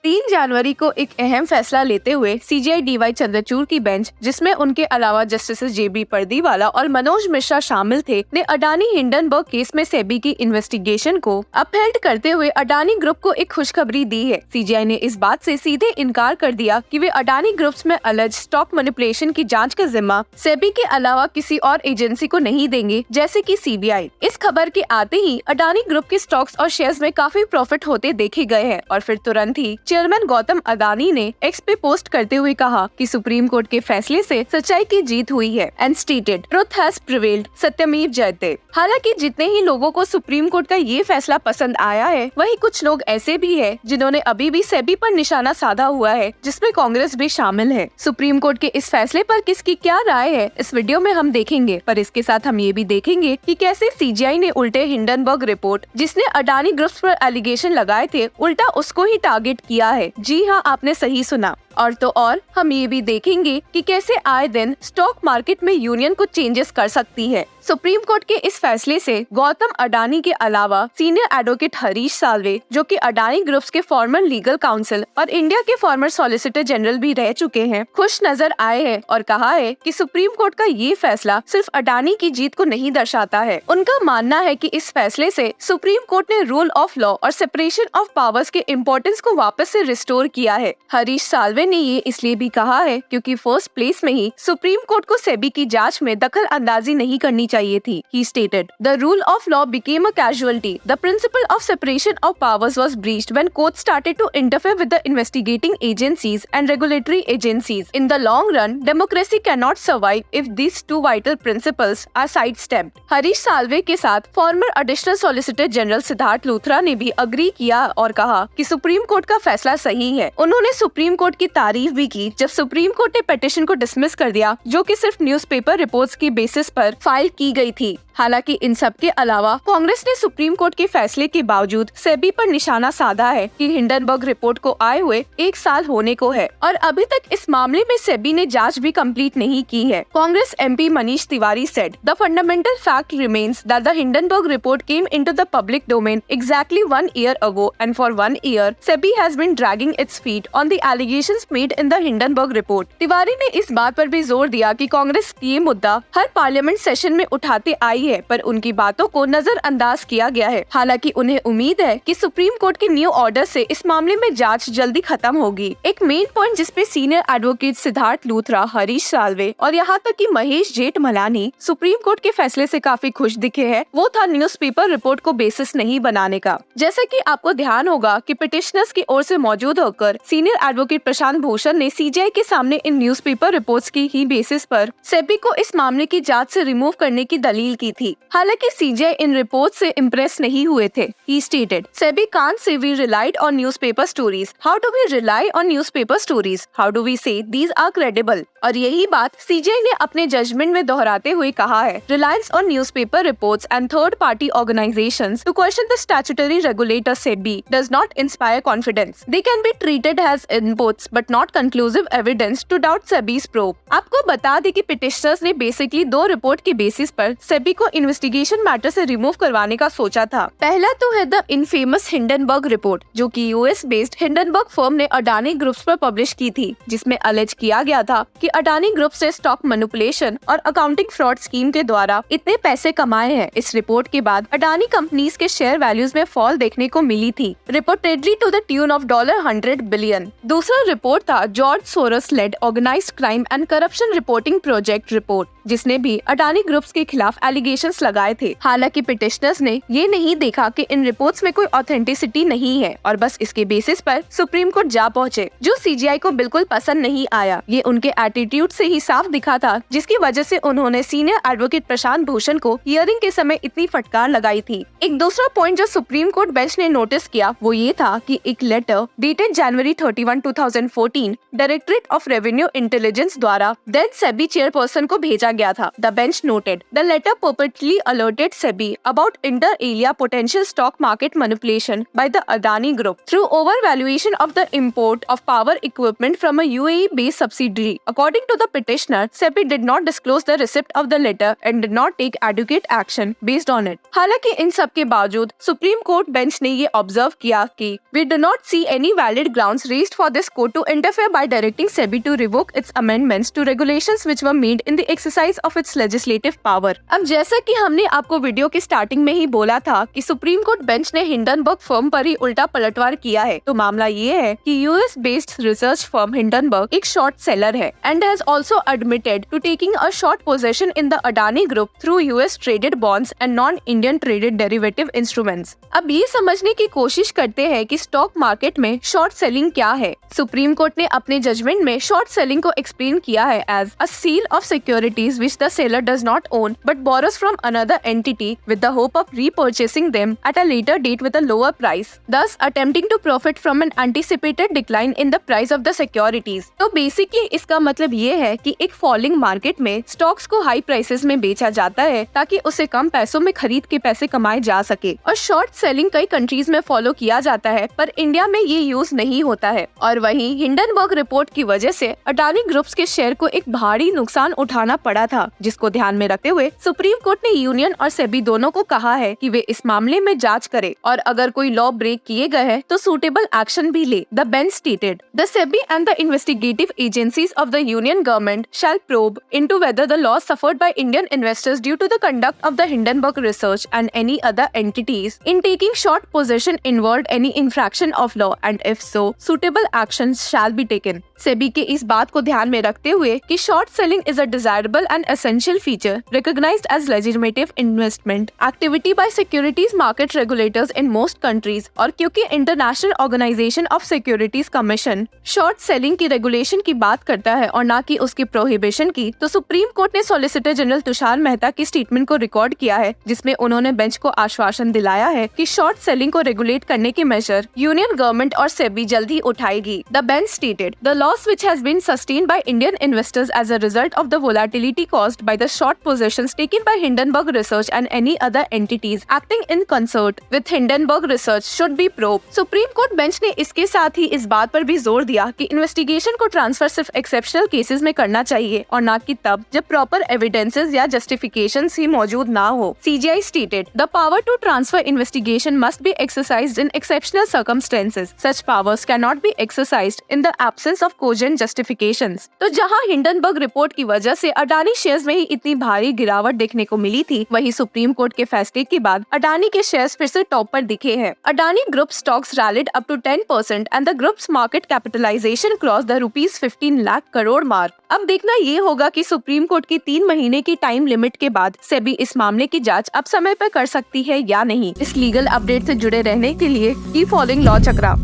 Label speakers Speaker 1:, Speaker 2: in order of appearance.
Speaker 1: 3 जनवरी को एक अहम फैसला लेते हुए सीजेआई डीवाई चंद्रचूड़ की बेंच, जिसमें उनके अलावा जस्टिस जेबी पर्दीवाला और मनोज मिश्रा शामिल थे, ने अडानी हिंडनबर्ग केस में सेबी की इन्वेस्टिगेशन को अपहेल्ड करते हुए अडानी ग्रुप को एक खुशखबरी दी है। सीजीआई ने इस बात से सीधे इनकार कर दिया कि वे अडानी ग्रुप्स में अलग स्टॉक मैनिपुलेशन की जांच का जिम्मा सेबी के अलावा किसी और एजेंसी को नहीं देंगे, जैसे कि सीबीआई। इस खबर के आते ही अडानी ग्रुप के स्टॉक्स और शेयर्स में काफी प्रॉफिट होते देखे गए हैं और फिर तुरंत ही चेयरमैन गौतम अडानी ने एक्स पे पोस्ट करते हुए कहा कि सुप्रीम कोर्ट के फैसले से सच्चाई की जीत हुई है and stated truth has prevailed, सत्यमेव जयते। हालांकि जितने ही लोगों को सुप्रीम कोर्ट का ये फैसला पसंद आया है, वहीं कुछ लोग ऐसे भी हैं जिन्होंने अभी भी सेबी पर निशाना साधा हुआ है, जिसमें कांग्रेस भी शामिल है। सुप्रीम कोर्ट के इस फैसले पर किसकी क्या राय है, इस वीडियो में हम देखेंगे, पर इसके साथ हम ये भी देखेंगे कि कैसे सीजीआई ने उल्टे हिंडनबर्ग रिपोर्ट, जिसने अडानी ग्रुप्स पर एलिगेशन लगाए थे, उल्टा उसको ही टारगेट किया है। जी हाँ, आपने सही सुना। और तो और हम ये भी देखेंगे कि कैसे आए दिन स्टॉक मार्केट में यूनियन कुछ चेंजेस कर सकती है। सुप्रीम कोर्ट के इस फैसले से गौतम अडानी के अलावा सीनियर एडवोकेट हरीश साल्वे, जो कि अडानी ग्रुप्स के फॉर्मर लीगल काउंसिल और इंडिया के फॉर्मर सॉलिसिटर जनरल भी रह चुके हैं, खुश नजर आए हैं और कहा है कि सुप्रीम कोर्ट का ये फैसला सिर्फ अडानी की जीत को नहीं दर्शाता है। उनका मानना है कि इस फैसले से सुप्रीम कोर्ट ने रूल ऑफ लॉ और सेपरेशन ऑफ पावर्स के इम्पोर्टेंस को वापस से रिस्टोर किया है। हरीश साल्वे ने ये इसलिए भी कहा है क्योंकि फर्स्ट प्लेस में ही सुप्रीम कोर्ट को सेबी की जांच में दखल अंदाजी नहीं करनी चाहिए थी। He stated, "The rule of law became a casualty. The principle of separation of powers was breached when courts started to interfere with the investigating agencies and regulatory agencies. In the long run, democracy cannot survive if these two vital principles are sidestepped." Harish Salve के साथ farmer additional solicitor general Siddharth Luthra ने भी agree किया और कहा कि supreme court का फैसला सही है। उन्होंने सुप्रीम कोर्ट की तारीफ भी की जब सुप्रीम कोर्ट ने पिटीशन को डिसमिस कर दिया, जो कि सिर्फ न्यूज़पेपर रिपोर्ट्स की बेसिस पर फाइल की गई थी। हालांकि इन सब के अलावा कांग्रेस ने सुप्रीम कोर्ट के फैसले के बावजूद सेबी पर निशाना साधा है कि हिंडनबर्ग रिपोर्ट को आए हुए 1 साल होने को है और अभी तक इस मामले में सेबी ने जांच भी कंप्लीट नहीं की है। Congress MP Manish Tiwari said, "The fundamental fact remains that the Hindenburg report came into the public domain exactly 1 year ago, and for 1 year, SEBI has been dragging its feet on the allegations made in the Hindenburg report." Tiwari ने इस बात पर भी जोर दिया कि कांग्रेस ये मुद्दा हर पार्लियामेंट सेशन में उठाते आई है, पर उनकी बातों को नजरअंदाज किया गया है। हालांकि उन्हें उम्मीद है कि सुप्रीम कोर्ट के न्यू ऑर्डर से इस मामले में जांच जल्दी खत्म होगी। एक मेन पॉइंट जिसपे सीनियर एडवोकेट सिद्धार्थ लूथरा, हरीश साल्वे और यहाँ तक कि महेश जेठमलानी सुप्रीम कोर्ट के फैसले से काफी खुश दिखे हैं, वो था न्यूज़पेपर रिपोर्ट को बेसिस नहीं बनाने का। जैसा कि आपको ध्यान होगा कि पिटिशनर्स की ओर से मौजूद होकर सीनियर एडवोकेट प्रशांत भूषण ने सीजीआई के सामने इन न्यूज़पेपर रिपोर्ट्स की ही बेसिस पर सेबी को इस मामले की जांच से रिमूव करने की दलील की थी। हालांकि सीजीआई इन रिपोर्ट से इम्प्रेस नहीं हुए थे। He stated, "SEBI can't say we relied on newspaper stories. How do we rely on newspaper stories? How do we say these are credible?" और यही बात सीजीआई ने अपने जजमेंट में दोहराते हुए कहा है, "Reliance on newspaper reports and third-party organizations to question the statutory regulator SEBI does not inspire confidence. They can be treated as inputs but not conclusive evidence to doubt SEBI's probe." आपको बता दें कि petitioners ने basically 2 report के basis पर सेबी को investigation matter से remove करवाने का सोचा था। पहला तो है द इनफेमस हिंडनबर्ग रिपोर्ट, जो कि यूएस बेस्ड हिंडनबर्ग फर्म ने अडानी ग्रुप्स पर पब्लिश की थी, जिसमें अलेज किया गया था कि अडानी ग्रुप से स्टॉक मैनिपुलेशन और अकाउंटिंग फ्रॉड स्कीम के द्वारा इतने पैसे कमाए हैं। इस रिपोर्ट के बाद अडानी कंपनीज के शेयर वैल्यूज में फॉल देखने को मिली थी, reportedly to the tune of $100 billion. दूसरा रिपोर्ट था George Soros led Organized Crime and Corruption Reporting Project report, जिसने भी अडानी ग्रुप्स के खिलाफ एलिगेशंस लगाए थे। हालांकि पिटिशनर्स ने ये नहीं देखा कि इन रिपोर्ट्स में कोई ऑथेंटिसिटी नहीं है और बस इसके बेसिस पर सुप्रीम कोर्ट जा पहुंचे, जो सीजीआई को बिल्कुल पसंद नहीं आया। ये उनके एटीट्यूड से ही साफ दिखा था, जिसकी वजह से उन्होंने सीनियर एडवोकेट प्रशांत भूषण को हियरिंग के समय इतनी फटकार लगाई थी। एक दूसरा पॉइंट जो सुप्रीम कोर्ट बेंच ने नोटिस किया वो ये था कि एक letter dated January 31, 2014 Directorate of Revenue Intelligence द्वारा देन सेबी चेयरपर्सन को भेजा गया था। The bench noted the letter repeatedly alerted SEBI about inter alia potential stock market manipulation by the Adani Group through overvaluation of the import of power equipment from a UAE-based subsidiary. According to the petitioner, SEBI did not disclose the receipt of the letter and did not take adequate action based on it. हालांकि इन सब के बावजूद supreme Court bench ने ये observe किया कि we do not see any valid grounds raised for this court to interfere by directing SEBI to revoke its amendments to regulations which were made in the exercise of its legislative power. अब जैसा कि हमने आपको video की starting में ही बोला था कि सुप्रीम कोर्ट बेंच ने हिंडनबर्ग फर्म पर ही उल्टा पलटवार किया है, तो मामला ये है कि US based research firm Hindenburg एक शॉर्ट सेलर है and has also admitted to taking a short position in the Adani group through US traded bonds and non Indian traded derivative instruments. अब ये समझने की कोशिश करते हैं कि स्टॉक मार्केट में शॉर्ट सेलिंग क्या है। सुप्रीम कोर्ट ने अपने जजमेंट में शॉर्ट सेलिंग को एक्सप्लेन किया है as a sale of securities which the seller does not own but borrows from another entity with the hope of repurchasing them at a later date with a lower price, thus attempting to profit from an anticipated decline in the price of the securities। तो basically इसका मतलब ये है कि एक falling market में stocks को high prices में बेचा जाता है ताकि उसे कम पैसों में खरीद के पैसे कमाए जा सके। और शॉर्ट सेलिंग कई कंट्रीज में फॉलो किया जाता है पर इंडिया में ये यूज नहीं होता है। और वहीं हिंडनबर्ग रिपोर्ट की वजह से अडानी ग्रुप्स के शेयर को एक भारी नुकसान उठाना पड़ा था, जिसको ध्यान में रखते हुए सुप्रीम कोर्ट ने यूनियन और सेबी दोनों को कहा है कि वे इस मामले में जांच करे और अगर कोई लॉ ब्रेक किए गए हैं तो सूटेबल एक्शन भी ले। The bench stated the SEBI and the investigative agencies of the union government shall probe into whether the loss suffered by Indian investors due to the conduct of the Hindenburg research and any other entities in taking short position involved any infraction of law and if so suitable actions shall be taken. SEBI के इस बात को ध्यान में रखते हुए कि short selling is a desirable and essential feature recognised as legitimate investment activity by securities market regulators in most countries, और क्योंकि international organisation of securities commission short selling की रेगुलेशन की बात करता है और न कि उसकी प्रोहिबिशन की, तो सुप्रीम कोर्ट ने सॉलिसिटर जनरल तुषार मेहता की स्टेटमेंट को रिकॉर्ड किया है जिसमें उन्होंने बेंच को आश्वासन दिलाया है कि शॉर्ट सेलिंग को रेगुलेट करने के मेजर यूनियन गवर्नमेंट और सेबी जल्द ही उठाएगी। The bench stated the loss which has been sustained by Indian investors as a result of the volatility caused by the short positions taken by Hindenburg Research and any other entities acting in concert with Hindenburg Research should be probed। Supreme Court bench ने इसके साथ ही इस बात पर भी जोर दिया कि इन्वेस्टिगेशन को ट्रांसफर सिर्फ एक्सेप्शनल केसेस में करना चाहिए और न कि तब जब प्रॉपर एविडेंसेस या जस्टिफिकेशंस ही मौजूद ना हो। CGI stated the power to transfer investigation must be exercised in exceptional circumstances। Such powers cannot be exercised in the absence of cogent justifications। तो जहां हिंडनबर्ग रिपोर्ट की वजह से अडानी शेयर्स में ही इतनी भारी गिरावट देखने को मिली थी, वहीं सुप्रीम कोर्ट के फैसले के बाद अडानी के शेयर्स फिर से टॉप पर दिखे हैं। Adani group stocks rallied up to 10% and the group's market capitalisation cross the ₹15 lakh crore mark. अब देखना ये होगा कि सुप्रीम कोर्ट की 3 महीने की टाइम लिमिट के बाद सेबी इस मामले की जांच अब समय पर कर सकती है या नहीं। इस लीगल अपडेट से जुड़े रहने के लिए कीप फॉलोइंग लॉ चक्रा।